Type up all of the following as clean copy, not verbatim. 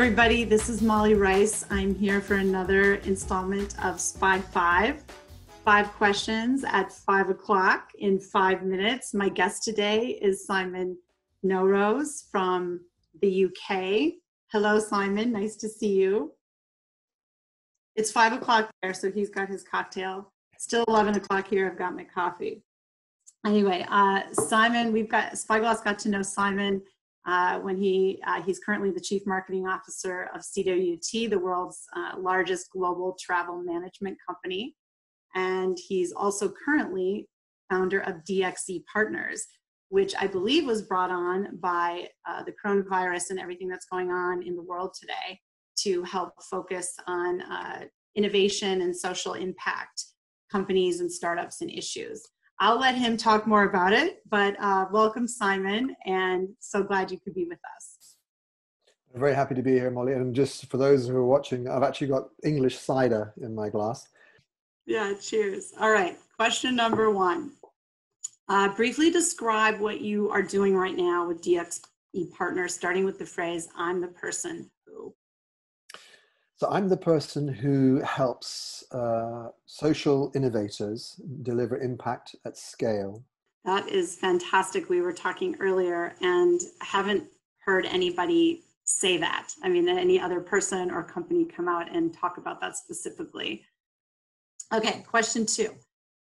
everybody. This is Molly Rice. I'm here for another installment of Spy5. 5 questions at 5 o'clock in 5 minutes. My guest today is Simon Nowroz from the UK. Hello, Simon. Nice to see you. It's 5 o'clock there, so he's got his cocktail. Still 11 o'clock here. I've got my coffee. Anyway, Simon, Spyglass got to know Simon when he's currently the Chief Marketing Officer of CWT, the world's largest global travel management company. And he's also currently founder of DxE Partners, which I believe was brought on by the coronavirus and everything that's going on in the world today to help focus on innovation and social impact companies and startups and issues. I'll let him talk more about it, but welcome, Simon, and so glad you could be with us. I'm very happy to be here, Molly. And just for those who are watching, I've actually got English cider in my glass. Yeah, cheers. All right, question number 1. Briefly describe what you are doing right now with DxE Partners, starting with the phrase, I'm the person who. So I'm the person who helps social innovators deliver impact at scale. That is fantastic. We were talking earlier and I haven't heard anybody say that. I mean, any other person or company come out and talk about that specifically. Okay, question 2.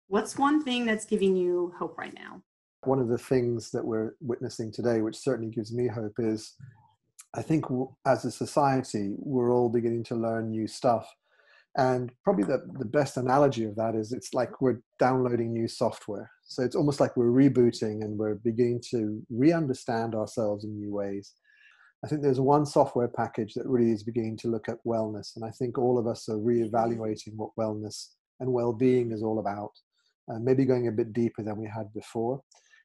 What's one thing that's giving you hope right now? One of the things that we're witnessing today, which certainly gives me hope, is I think as a society, we're all beginning to learn new stuff. And probably the best analogy of that is it's like we're downloading new software. So it's almost like we're rebooting and we're beginning to re-understand ourselves in new ways. I think there's one software package that really is beginning to look at wellness. And I think all of us are re-evaluating what wellness and well-being is all about, maybe going a bit deeper than we had before.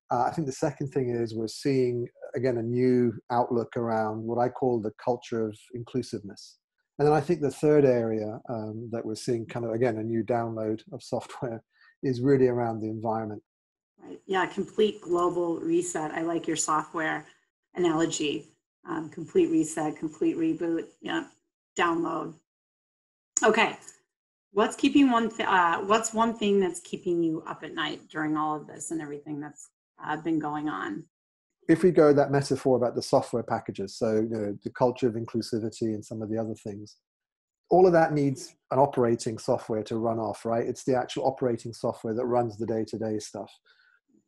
I think the second thing is we're seeing, again, a new outlook around what I call the culture of inclusiveness. And then I think the third area that we're seeing kind of, again, a new download of software is really around the environment. Right. Yeah, complete global reset. I like your software analogy. Complete reset, complete reboot, yeah, download. Okay. What's one thing that's keeping you up at night during all of this and everything that's been going on? If we go that metaphor about the software packages, so the culture of inclusivity and some of the other things, all of that needs an operating software to run off, right? It's the actual operating software that runs the day-to-day stuff.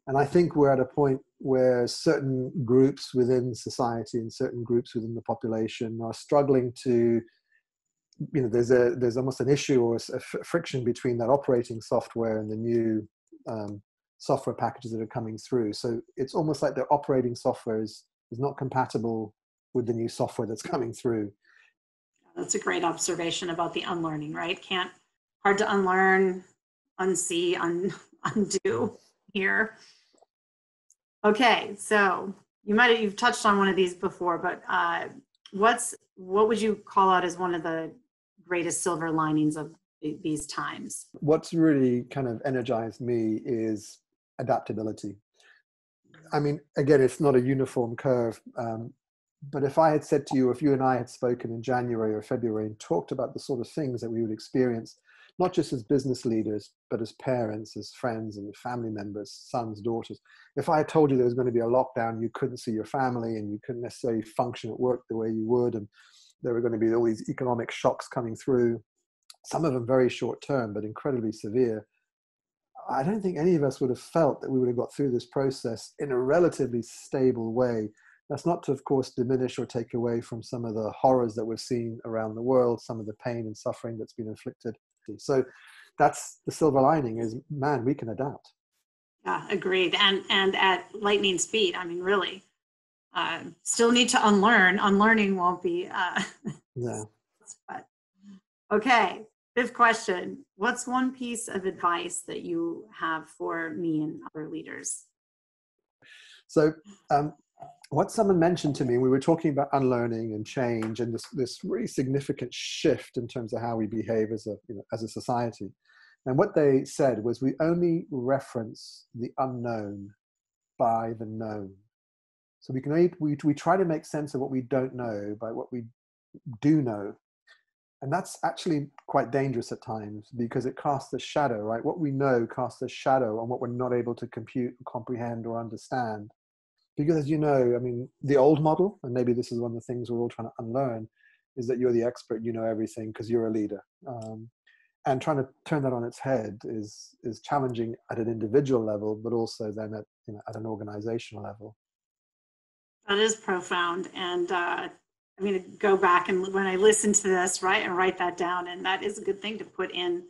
And I think we're at a point where certain groups within society and certain groups within the population are struggling to, there's almost an issue or a friction between that operating software and the new software packages that are coming through. So it's almost like their operating software is not compatible with the new software that's coming through. That's a great observation about the unlearning, right? Hard to unlearn, unsee, undo here. Okay, so you've touched on one of these before, but what would you call out as one of the greatest silver linings of these times? What's really kind of energized me is adaptability. I mean, again, it's not a uniform curve, but if I had said to you, if you and I had spoken in January or February and talked about the sort of things that we would experience, not just as business leaders, but as parents, as friends and family members, sons, daughters, if I had told you there was going to be a lockdown, you couldn't see your family and you couldn't necessarily function at work the way you would, and there were going to be all these economic shocks coming through, some of them very short term, but incredibly severe, I don't think any of us would have felt that we would have got through this process in a relatively stable way. That's not to, of course, diminish or take away from some of the horrors that we've seen around the world, some of the pain and suffering that's been inflicted. So that's the silver lining is, man, we can adapt. Yeah, agreed. And at lightning speed. I mean, really, still need to unlearn. Unlearning won't be. Yeah. But, okay. 5th question. What's one piece of advice that you have for me and other leaders? So what someone mentioned to me, we were talking about unlearning and change and this really significant shift in terms of how we behave as a society. And what they said was we only reference the unknown by the known. So we try to make sense of what we don't know by what we do know. And that's actually quite dangerous at times, because it casts a shadow, right? What we know casts a shadow on what we're not able to compute, comprehend, or understand. Because as you know, I mean, the old model, and maybe this is one of the things we're all trying to unlearn, is that you're the expert, you know everything because you're a leader. And trying to turn that on its head is challenging at an individual level, but also then at, you know, at an organizational level. That is profound. And I'm going to go back and when I listen to this, right, and write that down. And that is a good thing to put in,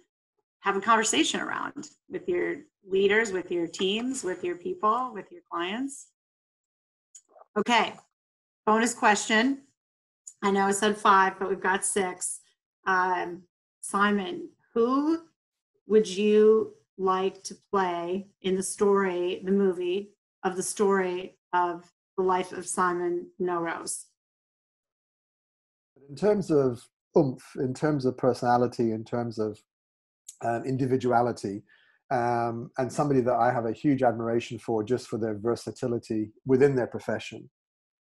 have a conversation around with your leaders, with your teams, with your people, with your clients. Okay, bonus question. I know I said 5, but we've got 6. Simon, who would you like to play in the story, the movie of the story of the life of Simon Nowroz? In terms of oomph, in terms of personality, in terms of individuality, and somebody that I have a huge admiration for just for their versatility within their profession,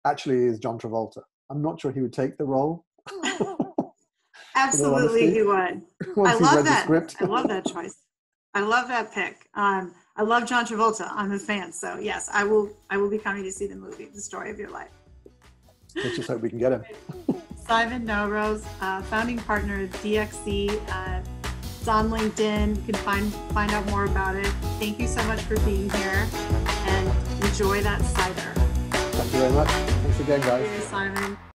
actually is John Travolta. I'm not sure he would take the role. Absolutely, he would. I love that. I love that choice. I love that pick. I love John Travolta. I'm a fan. So yes, I will be coming to see the movie, The Story of Your Life. Let's just hope we can get him. Simon Nowroz, founding partner of DxE. It's on LinkedIn. You can find out more about it. Thank you so much for being here, and enjoy that cider. Thank you very much. Thanks again, guys. Cheers, Simon.